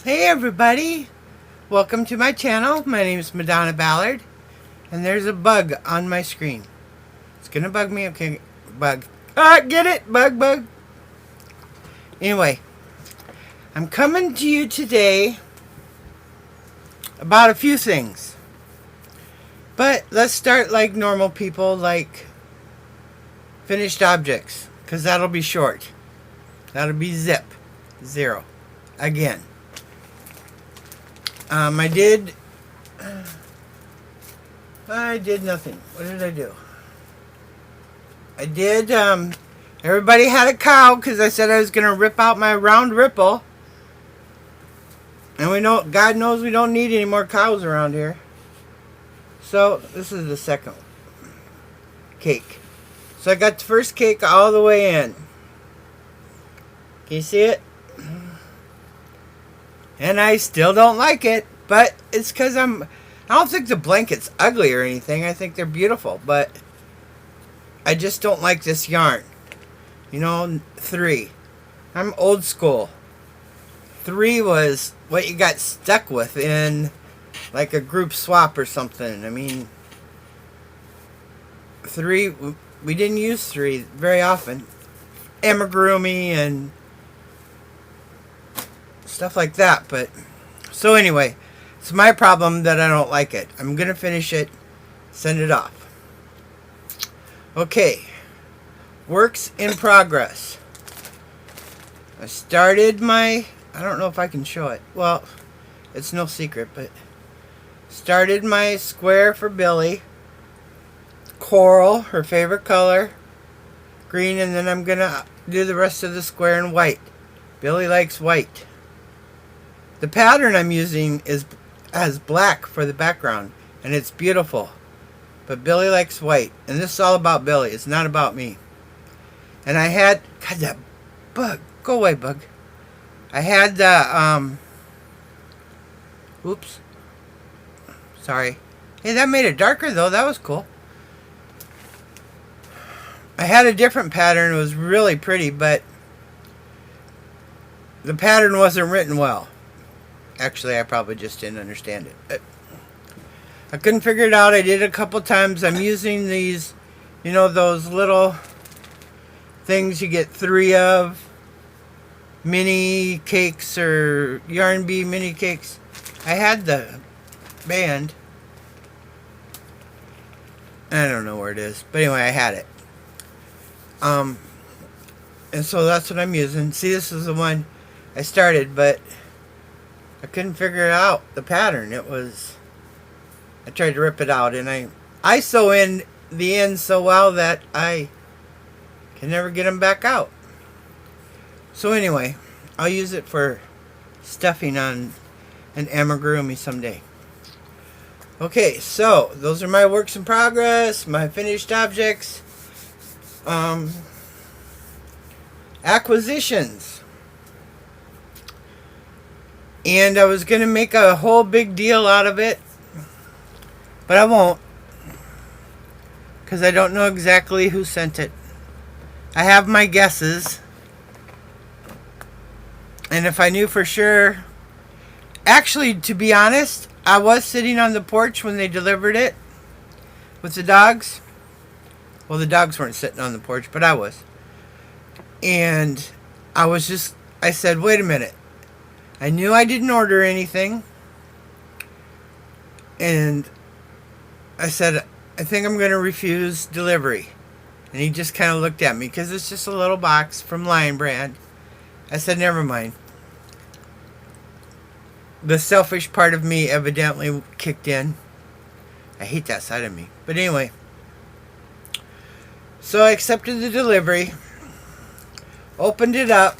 Hey everybody, welcome to my channel. My name is Madonna Ballard, and there's a bug on my screen. It's gonna bug me. Okay, bug. Get it? Bug. Anyway, I'm coming to you today about a few things. But let's start like normal people, like finished objects, because that'll be short. That'll be zip. Zero. Again. I did nothing. What did I do? Everybody had a cow because I said I was going to rip out my round ripple. And we know, God knows we don't need any more cows around here. So, this is the second cake. So I got the first cake all the way in. Can you see it? And I still don't like it, but it's because I don't think the blanket's ugly or anything. I think they're beautiful, but I just don't like this yarn. You know, 3. I'm old school. 3 was what you got stuck with in like a group swap or something. I mean, 3, we didn't use 3 very often. Amigurumi and stuff like that. But so anyway, it's my problem that I don't like it. I'm gonna finish it, send it off. Okay, works in progress. I started my, I don't know if I can show it. Well, it's no secret, but started my square for Billy. Coral, her favorite color, green, and then I'm gonna do the rest of the square in white. Billy likes white. The pattern I'm using has black for the background, and it's beautiful. But Billy likes white, and this is all about Billy. It's not about me. And I had, God, that bug. Go away, bug. I had the, oops. Sorry. Hey, that made it darker, though. That was cool. I had a different pattern. It was really pretty, but the pattern wasn't written well. Actually, I probably just didn't understand it. But I couldn't figure it out. I did it a couple times. I'm using these, you know, those little things you get 3 of. Mini cakes or Yarn Bee mini cakes. I had the band. I don't know where it is. But anyway, I had it. And so that's what I'm using. See, this is the one I started, but I couldn't figure it out, the pattern. I tried to rip it out, and I sew in the ends so well that I can never get them back out. So anyway, I'll use it for stuffing on an amigurumi someday. Okay, so those are my works in progress, my finished objects. Acquisitions. And I was going to make a whole big deal out of it, but I won't, because I don't know exactly who sent it. I have my guesses, and if I knew for sure, actually, to be honest, I was sitting on the porch when they delivered it with the dogs. Well, the dogs weren't sitting on the porch, but I was. And I said, wait a minute. I knew I didn't order anything. And I said, I think I'm going to refuse delivery. And he just kind of looked at me because it's just a little box from Lion Brand. I said, never mind. The selfish part of me evidently kicked in. I hate that side of me. But anyway. So I accepted the delivery. Opened it up.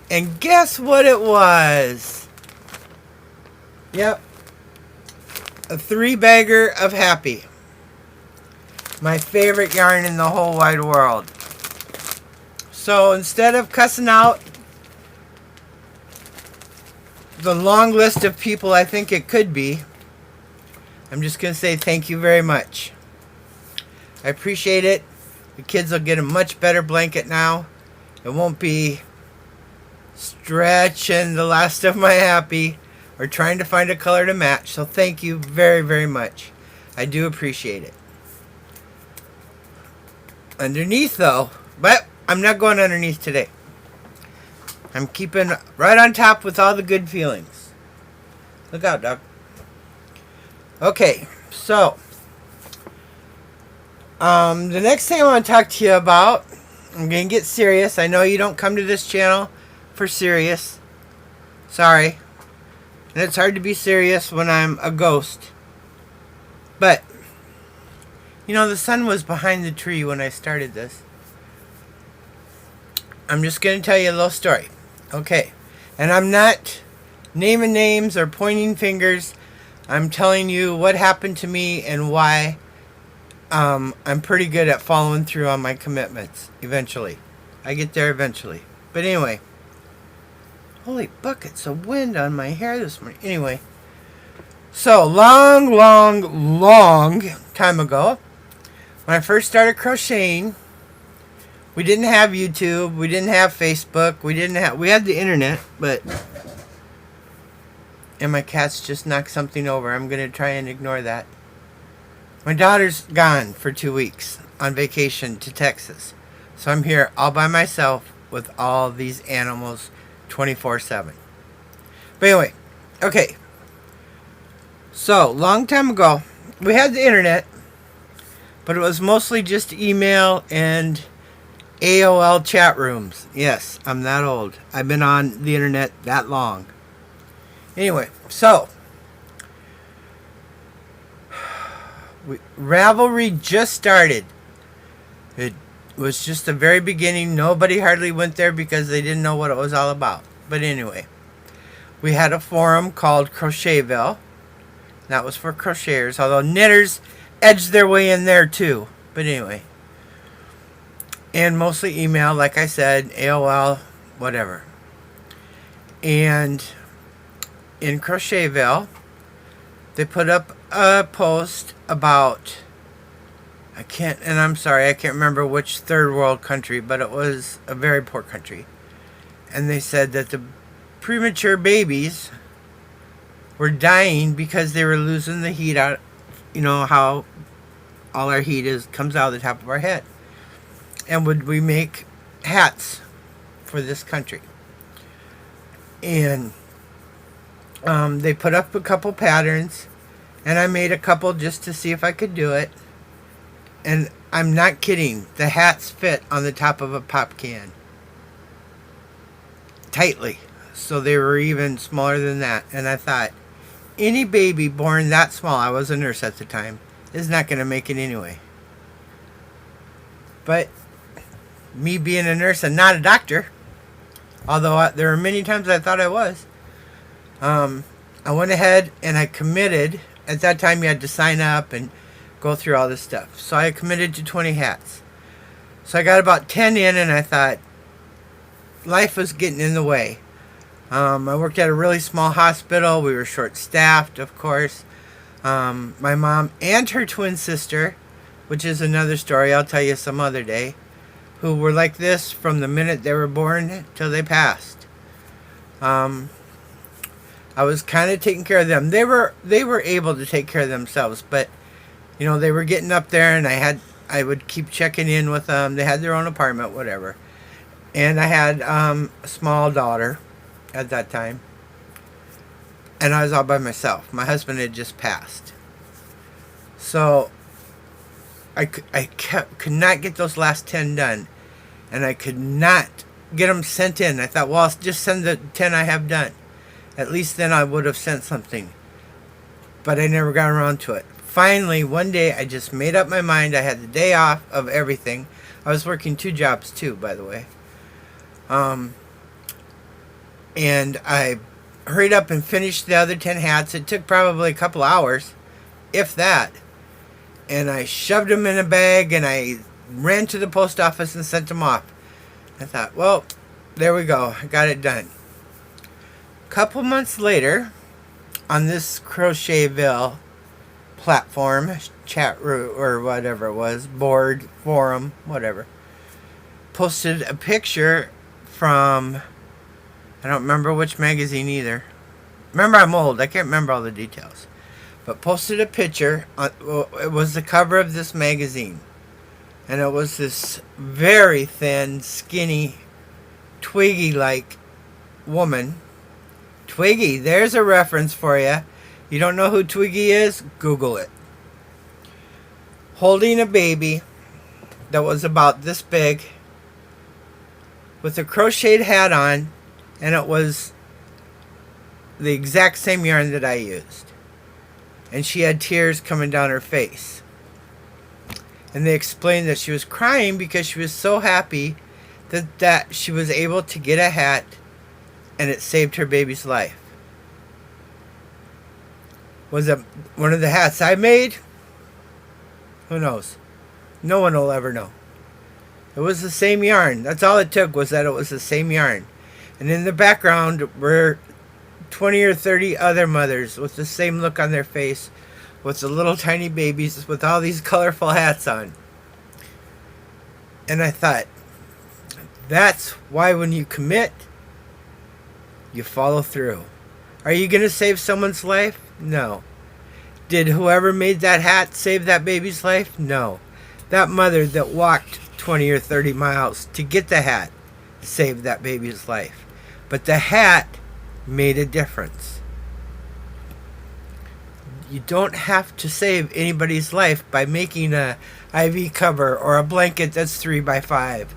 And guess what it was? Yep. A 3-bagger of Happy. My favorite yarn in the whole wide world. So instead of cussing out the long list of people I think it could be, I'm just going to say thank you very much. I appreciate it. The kids will get a much better blanket now. It won't be stretching the last of my happy or trying to find a color to match. So thank you very, very much. I do appreciate it. Underneath though, but I'm not going underneath today. I'm keeping right on top with all the good feelings. Look out, dog. Okay, so the next thing I want to talk to you about, I'm going to get serious. I know you don't come to this channel for serious. Sorry. And it's hard to be serious when I'm a ghost. But, you know, the sun was behind the tree when I started this. I'm just going to tell you a little story. Okay. And I'm not naming names or pointing fingers. I'm telling you what happened to me and why I'm pretty good at following through on my commitments. Eventually. I get there eventually. But anyway. Holy buckets of wind on my hair this morning. Anyway. So, long time ago, when I first started crocheting, we didn't have YouTube, we didn't have Facebook, we had the internet, but, and my cats just knocked something over. I'm going to try and ignore that. My daughter's gone for 2 weeks on vacation to Texas. So I'm here all by myself with all these animals 24/7. But anyway, okay. So, long time ago, we had the internet, but it was mostly just email and AOL chat rooms. Yes, I'm that old. I've been on the internet that long. Anyway, so Ravelry just started. It was just the very beginning. Nobody hardly went there because they didn't know what it was all about. But anyway, we had a forum called Crochetville. That was for crocheters, although knitters edged their way in there too. But anyway. And mostly email, like I said, AOL, whatever. And in Crochetville, they put up a post about, I'm sorry, I can't remember which third world country, but it was a very poor country. And they said that the premature babies were dying because they were losing the heat out. You know how all our heat comes out of the top of our head. And would we make hats for this country? And they put up a couple patterns, and I made a couple just to see if I could do it. And I'm not kidding, the hats fit on the top of a pop can tightly. So they were even smaller than that. And I thought, any baby born that small, I was a nurse at the time, is not going to make it anyway. But me being a nurse and not a doctor, although there were many times I thought I was, I went ahead and I committed. At that time you had to sign up and go through all this stuff. So I committed to 20 hats. So I got about 10 in, and I thought life was getting in the way. I worked at a really small hospital. We were short-staffed, of course. My mom and her twin sister, which is another story I'll tell you some other day, who were like this from the minute they were born till they passed. I was kind of taking care of them. They were able to take care of themselves, but you know, they were getting up there, and I would keep checking in with them. They had their own apartment, whatever. And I had a small daughter at that time, and I was all by myself. My husband had just passed, so I could not get those last 10 done, and I could not get them sent in. I thought, well, I'll just send the 10 I have done. At least then I would have sent something, but I never got around to it. Finally, one day, I just made up my mind. I had the day off of everything. I was working 2 jobs too, by the way. And I hurried up and finished the other 10 hats. It took probably a couple hours, if that. And I shoved them in a bag, and I ran to the post office and sent them off. I thought, well, there we go. I got it done. A couple months later, on this Crochetville platform, chat room, or whatever it was, board, forum, whatever, posted a picture from I don't remember which magazine either. Remember, I'm old. I can't remember all the details. But posted a picture. It was the cover of this magazine. And it was this very thin, skinny, Twiggy-like woman. Twiggy, there's a reference for you. You don't know who Twiggy is? Google it. Holding a baby that was about this big with a crocheted hat on, and it was the exact same yarn that I used. And she had tears coming down her face. And they explained that she was crying because she was so happy that she was able to get a hat and it saved her baby's life. Was it one of the hats I made? Who knows? No one will ever know. It was the same yarn. That's all it took, was that it was the same yarn. And in the background were 20 or 30 other mothers with the same look on their face, with the little tiny babies with all these colorful hats on. And I thought, that's why when you commit, you follow through. Are you going to save someone's life? No. Did whoever made that hat save that baby's life? No. That mother that walked 20 or 30 miles to get the hat saved that baby's life. But the hat made a difference. You don't have to save anybody's life by making a IV cover or a blanket that's 3x5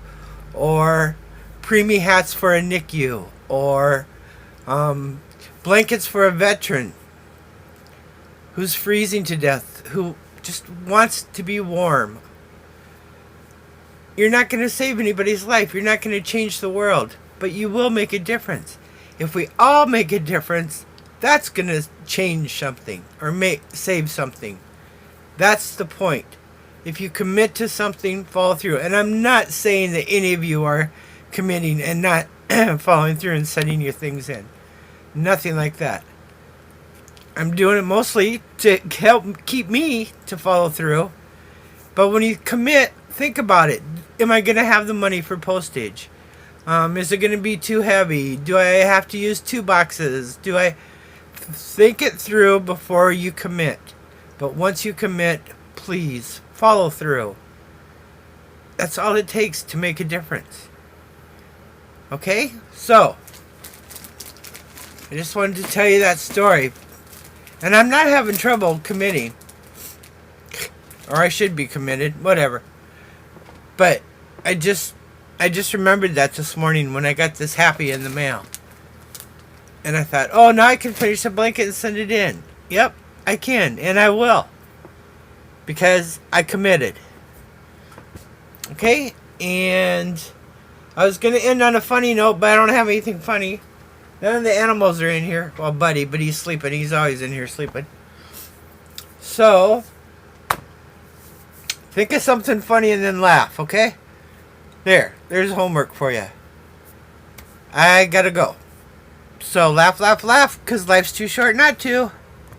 or preemie hats for a NICU or blankets for a veteran who's freezing to death, who just wants to be warm. You're not going to save anybody's life. You're not going to change the world, but you will make a difference. If we all make a difference, that's going to change something or save something. That's the point. If you commit to something, follow through. And I'm not saying that any of you are committing and not following through and sending your things in. Nothing like that. I'm doing it mostly to help keep me to follow through. But when you commit, think about it. Am I going to have the money for postage? Is it going to be too heavy? Do I have to use 2 boxes? Do I... Think it through before you commit. But once you commit, please follow through. That's all it takes to make a difference. Okay? So, I just wanted to tell you that story. And I'm not having trouble committing. Or I should be committed. Whatever. But I just remembered that this morning when I got this happy in the mail. And I thought, oh, now I can finish the blanket and send it in. Yep, I can. And I will. Because I committed. Okay? And I was going to end on a funny note, but I don't have anything funny. None of the animals are in here. Well, Buddy, but he's sleeping. He's always in here sleeping. So, think of something funny and then laugh, okay? There's homework for you. I gotta go. So laugh, laugh, laugh, because life's too short not to.